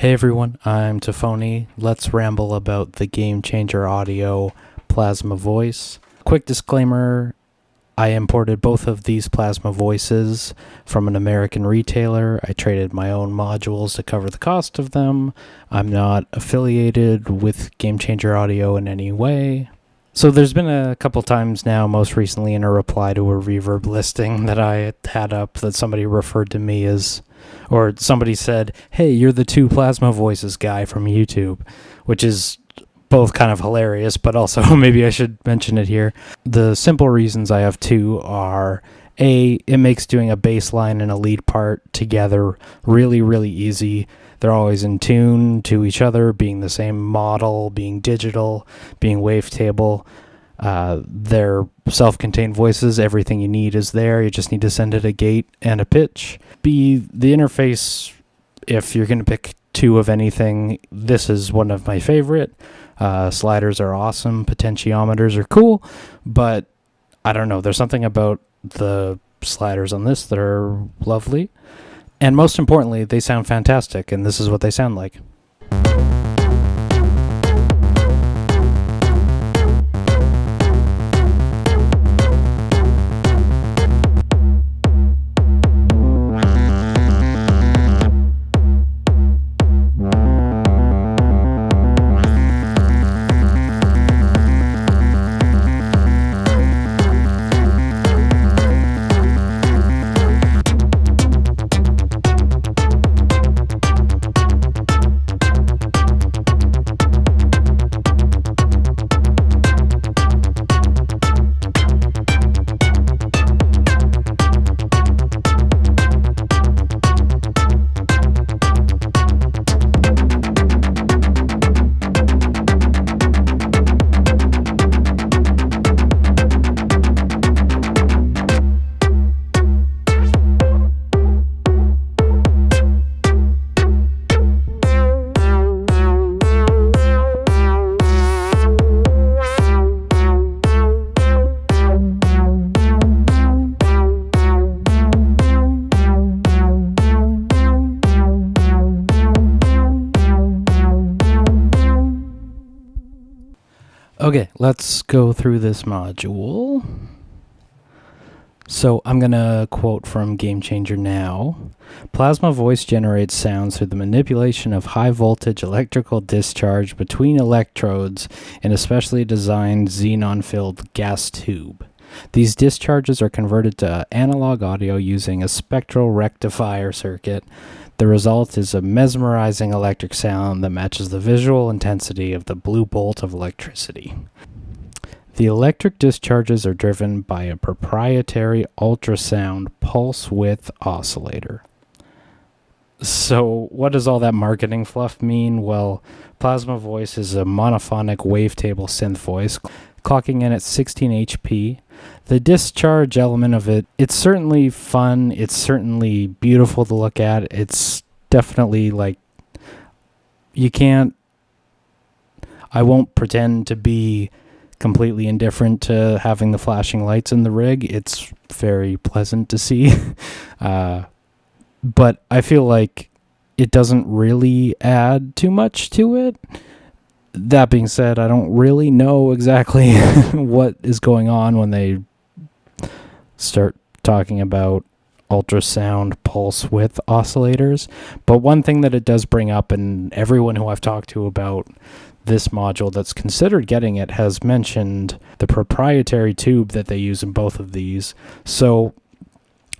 Hey everyone, I'm Tafony. Let's ramble about the Gamechanger Audio Plasma Voice. Quick disclaimer, I imported both of these Plasma Voices from an American retailer. I traded my own modules to cover the cost of them. I'm not affiliated with Gamechanger Audio in any way. So there's been a couple times now, most recently in a reply to a Reverb listing that I had up, that somebody referred to me as, or somebody said, hey, you're the two Plasma Voices guy from YouTube, which is both kind of hilarious, but also maybe I should mention it here. The simple reasons I have two are, A, it makes doing a bass line and a lead part together really, really easy. They're always in tune to each other, being the same model, being digital, being wavetable. They're self-contained voices. Everything you need is there. You just need to send it a gate and a pitch. B, the interface, if you're going to pick two of anything, this is one of my favorite. Sliders are awesome. Potentiometers are cool. But I don't know. There's something about the sliders on this that are lovely. And most importantly, they sound fantastic, and this is what they sound like. Okay, let's go through this module. So I'm going to quote from Gamechanger now. Plasma voice generates sounds through the manipulation of high voltage electrical discharge between electrodes in a specially designed xenon-filled gas tube. These discharges are converted to analog audio using a spectral rectifier circuit. The result is a mesmerizing electric sound that matches the visual intensity of the blue bolt of electricity. The electric discharges are driven by a proprietary ultrasound pulse width oscillator. So what does all that marketing fluff mean? Well, Plasma Voice is a monophonic wavetable synth voice, clocking in at 16 HP. The discharge element of it, it's certainly fun, it's certainly beautiful to look at, it's definitely like, I won't pretend to be completely indifferent to having the flashing lights in the rig. It's very pleasant to see. But I feel like it doesn't really add too much to it. That being said, I don't really know exactly what is going on when they start talking about ultrasound pulse width oscillators. But one thing that it does bring up, and everyone who I've talked to about this module that's considered getting it has mentioned the proprietary tube that they use in both of these. So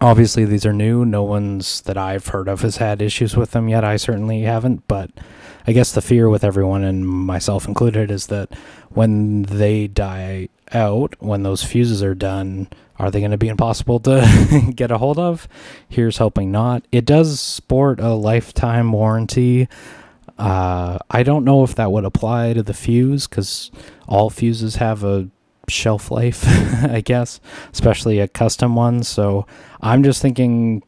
obviously these are new. No one's that I've heard of has had issues with them yet. I certainly haven't, but I guess the fear with everyone, and myself included, is that when they die out, when those fuses are done, are they going to be impossible to get a hold of? Here's hoping not. It does sport a lifetime warranty. I don't know if that would apply to the fuse, because all fuses have a shelf life, I guess, especially a custom one. So I'm just thinking,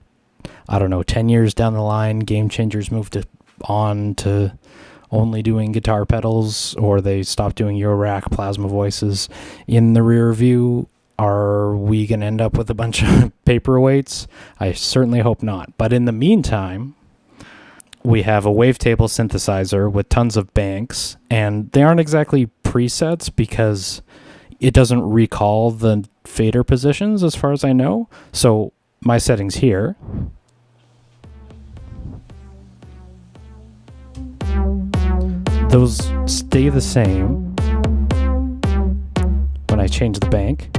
I don't know, 10 years down the line, Gamechangers moved on to only doing guitar pedals, or they stopped doing Eurorack Plasma Voices in the rear view. Are we going to end up with a bunch of paperweights? I certainly hope not. But in the meantime, we have a wavetable synthesizer with tons of banks, and they aren't exactly presets because it doesn't recall the fader positions as far as I know. So my settings here, those stay the same when I change the bank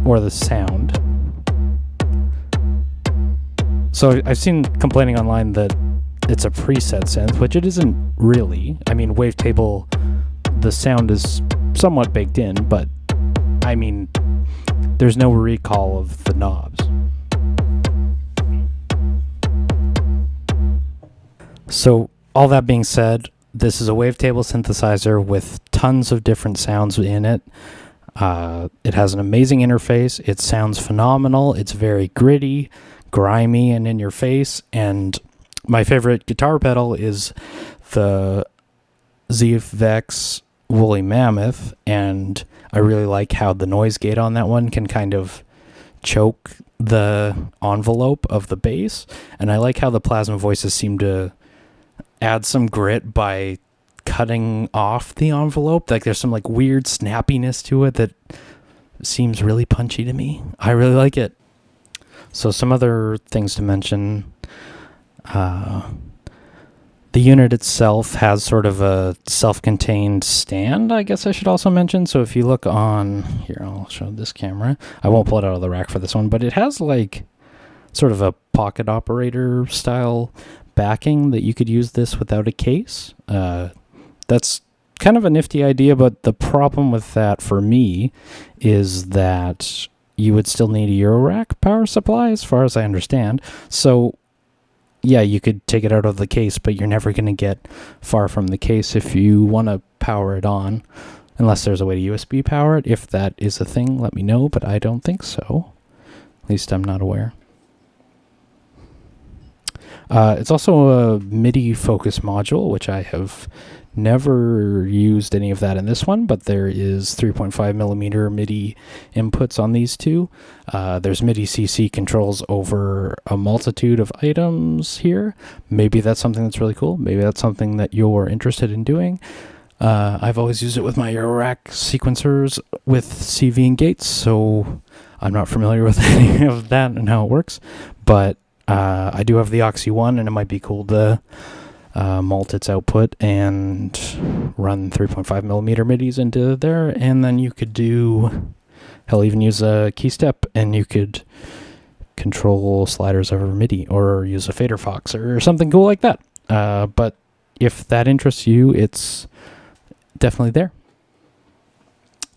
or the sound. So I've seen complaining online that it's a preset synth, which it isn't really. I mean, wavetable, the sound is somewhat baked in, but I mean, there's no recall of the knobs. So all that being said, this is a wavetable synthesizer with tons of different sounds in it. It has an amazing interface. It sounds phenomenal. It's very gritty, grimy, and in your face. And my favorite guitar pedal is the ZVEX Woolly Mammoth, and I really like how the noise gate on that one can kind of choke the envelope of the bass, and I like how the Plasma voices seem to add some grit by cutting off the envelope. Like there's some like weird snappiness to it that seems really punchy to me. I really like it. So some other things to mention. The unit itself has sort of a self-contained stand, I guess I should also mention. So if you look on here, I'll show this camera. I won't pull it out of the rack for this one, but it has like sort of a pocket operator style backing that you could use this without a case. That's kind of a nifty idea, but the problem with that for me is that you would still need a Eurorack power supply as far as I understand. So yeah, you could take it out of the case, but you're never going to get far from the case if you want to power it on, unless there's a way to USB power it. If that is a thing, let me know, but I don't think so. At least I'm not aware. It's also a MIDI focus module, which I have never used any of that in this one, but there is 3.5 millimeter MIDI inputs on these two. There's MIDI CC controls over a multitude of items here. Maybe that's something that's really cool. Maybe that's something that you're interested in doing. I've always used it with my Eurorack sequencers with CV and gates, so I'm not familiar with any of that and how it works, but I do have the Oxy one, and it might be cool to mult its output and run 3.5 millimeter MIDIs into there, and then you could do, hell, even use a key step, and you could control sliders over MIDI, or use a fader fox, or something cool like that. But if that interests you, it's definitely there.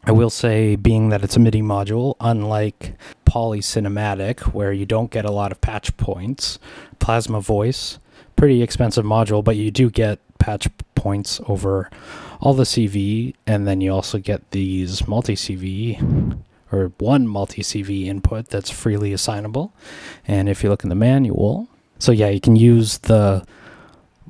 I will say, being that it's a MIDI module, unlike Polycinematic, where you don't get a lot of patch points, Plasma Voice, pretty expensive module, but you do get patch points over all the CV, and then you also get these multi-CV, or one multi-CV input that's freely assignable. And if you look in the manual, so yeah, you can use the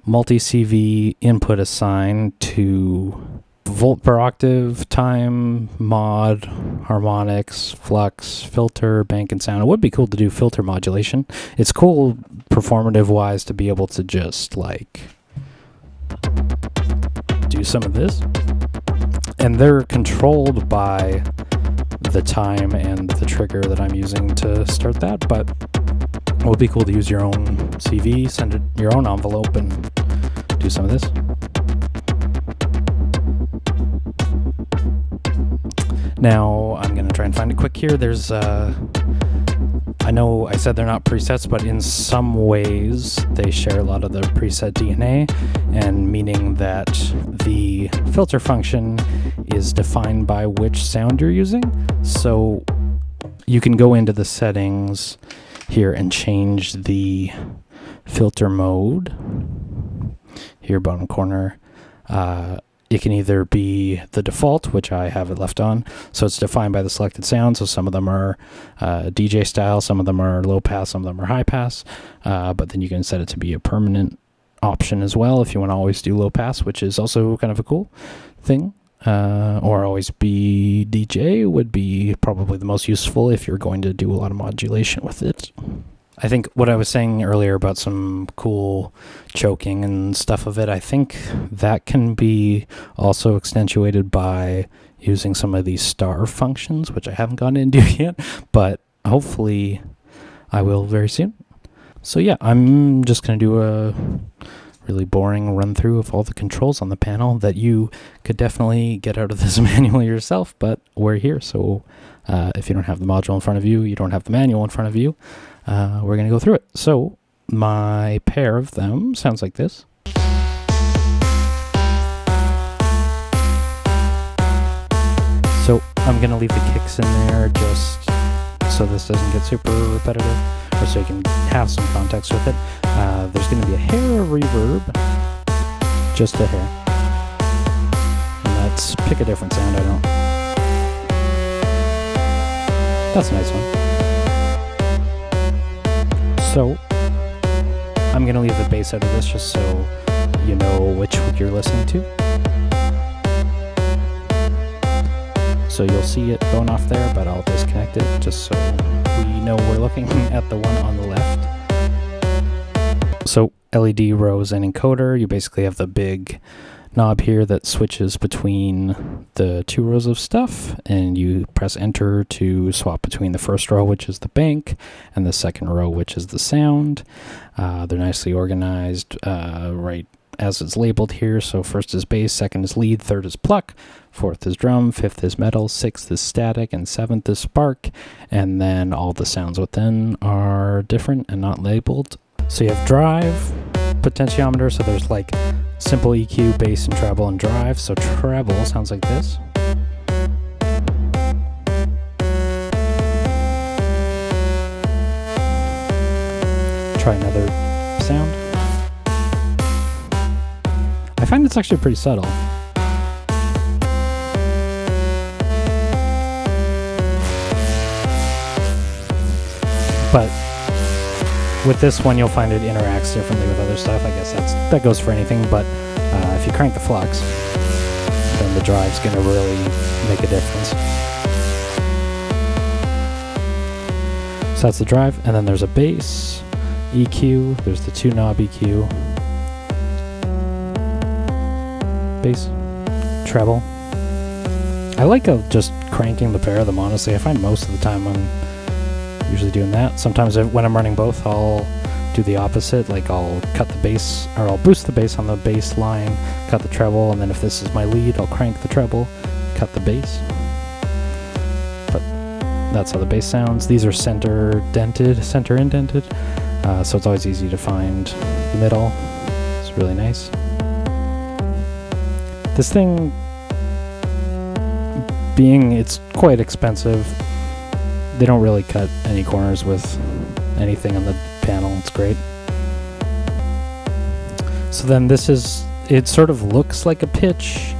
multi-CV input assign to volt per octave, time, mod, harmonics, flux, filter, bank, and sound. It would be cool to do filter modulation. It's cool performative wise to be able to just like do some of this. And they're controlled by the time and the trigger that I'm using to start that, but it would be cool to use your own CV, send it your own envelope, and do some of this. Now, I'm going to try and find it quick here. There's, I know I said they're not presets, but in some ways they share a lot of the preset DNA, and meaning that the filter function is defined by which sound you're using. So you can go into the settings here and change the filter mode. Here, bottom corner. It can either be the default, which I have it left on, so it's defined by the selected sound. So some of them are DJ style, some of them are low pass, some of them are high pass. But then you can set it to be a permanent option as well if you want to always do low pass, which is also kind of a cool thing. Or always be DJ would be probably the most useful if you're going to do a lot of modulation with it. I think what I was saying earlier about some cool choking and stuff of it, I think that can be also accentuated by using some of these star functions, which I haven't gotten into yet, but hopefully I will very soon. So yeah, I'm just going to do a really boring run through of all the controls on the panel that you could definitely get out of this manual yourself, but we're here. So if you don't have the module in front of you, you don't have the manual in front of you, we're going to go through it. So my pair of them sounds like this. So I'm going to leave the kicks in there just so this doesn't get super repetitive, or so you can have some context with it. There's going to be a hair of reverb, just a hair. And let's pick a different sound. I don't. That's a nice one. So I'm going to leave the bass out of this just so you know which you're listening to. So you'll see it going off there, but I'll disconnect it just so we know we're looking at the one on the left. So LED rows and encoder, you basically have the big knob here that switches between the two rows of stuff, and you press enter to swap between the first row, which is the bank, and the second row, which is the sound. They're nicely organized right as it's labeled here. So first is bass, second is lead, third is pluck, fourth is drum, fifth is metal, sixth is static, and seventh is spark. And then all the sounds within are different and not labeled. So you have drive, potentiometer, so there's like simple EQ, bass, and treble, and drive. So treble sounds like this. Try another sound. I find it's actually pretty subtle. But with this one, you'll find it interacts differently with other stuff. I guess that goes for anything, but if you crank the flux, then the drive's going to really make a difference. So that's the drive, and then there's a bass, EQ, there's the two knob EQ, bass, treble. I like just cranking the pair of them, honestly. I find most of the time I'm usually doing that. Sometimes when I'm running both, I'll do the opposite. Like I'll cut the bass, or I'll boost the bass on the bass line, cut the treble, and then if this is my lead, I'll crank the treble, cut the bass. But that's how the bass sounds. These are center indented, so it's always easy to find the middle. It's really nice. This thing, it's quite expensive, they don't really cut any corners with anything on the panel. It's great. So then it sort of looks like a pitch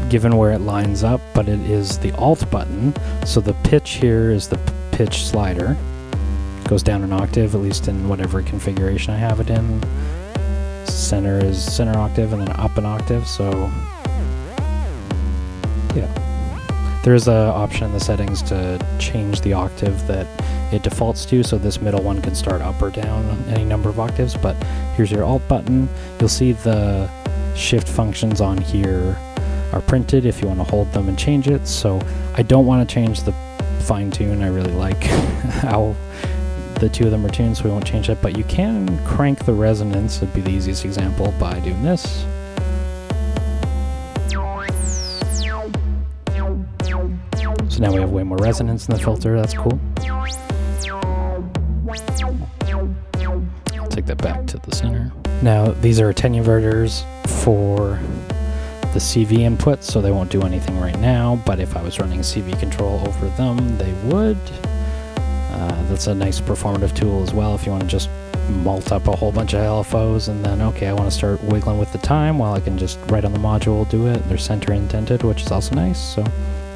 given where it lines up, but it is the Alt button. So the pitch here is the pitch slider. It goes down an octave, at least in whatever configuration I have it in. Center is center octave, and then up an octave. So yeah. There's an option in the settings to change the octave that it defaults to, so this middle one can start up or down any number of octaves, but here's your Alt button. You'll see the shift functions on here are printed if you want to hold them and change it, so I don't want to change the fine tune. I really like how the two of them are tuned, so we won't change it, but you can crank the resonance. It'd be the easiest example by doing this. So now we have way more resonance in the filter. That's cool. Take that back to the center. Now these are attenuators for the CV input, so they won't do anything right now, but if I was running CV control over them, they would. That's a nice performative tool as well if you want to just mult up a whole bunch of LFOs and then, okay, I want to start wiggling with the time, well, I can just right on the module do it. They're center indented, which is also nice. So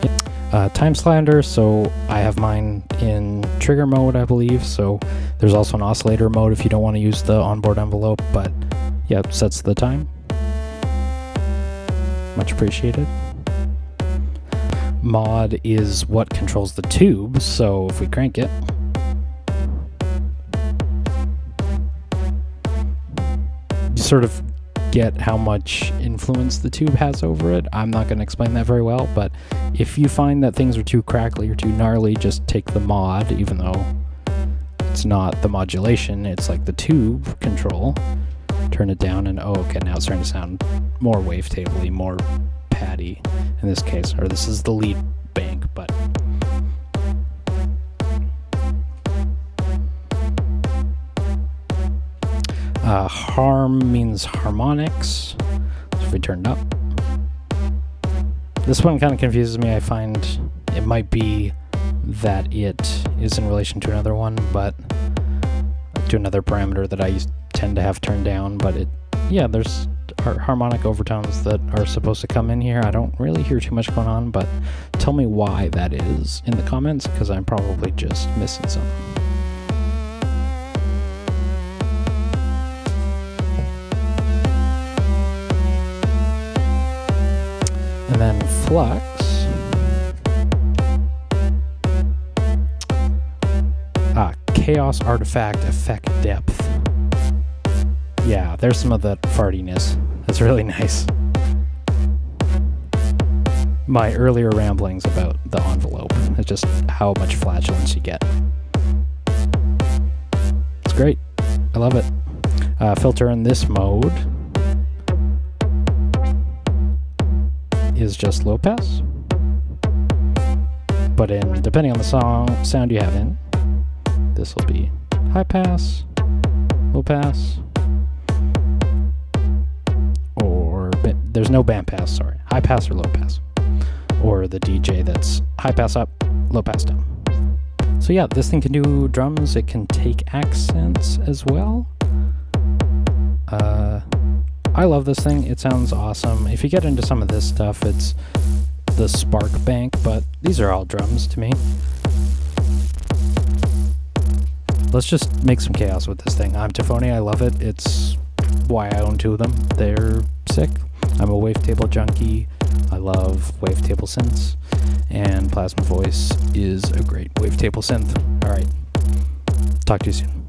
yeah. Time slider, so I have mine in trigger mode, I believe, so there's also an oscillator mode if you don't want to use the onboard envelope, but yeah, it sets the time. Much appreciated. Mod is what controls the tube, so if we crank it, sort of get how much influence the tube has over it. I'm not going to explain that very well, but if you find that things are too crackly or too gnarly, just take the mod, even though it's not the modulation, it's like the tube control. Turn it down and oh, okay, now it's starting to sound more wavetable-y, more patty in this case, or this is the lead bank, but harm means harmonics, so if we turn it up. This one kind of confuses me. I find it might be that it is in relation to another one, but to another parameter that I tend to have turned down, but there's harmonic overtones that are supposed to come in here. I don't really hear too much going on, but tell me why that is in the comments, because I'm probably just missing something. And then flux. Chaos artifact effect depth. Yeah, there's some of that fartiness. That's really nice. My earlier ramblings about the envelope. It's just how much flatulence you get. It's great. I love it. Filter in this mode is just low pass. But depending on the sound you have in, this will be high pass, low pass, or there's no band pass, sorry, high pass or low pass, or the DJ that's high pass up, low pass down. So yeah, this thing can do drums, it can take accents as well. I love this thing, it sounds awesome. If you get into some of this stuff, it's the Spark Bank, but these are all drums to me. Let's just make some chaos with this thing. I'm Tafony, I love it. It's why I own 2 of them. They're sick. I'm a wavetable junkie. I love wavetable synths. And Plasma Voice is a great wavetable synth. Alright, talk to you soon.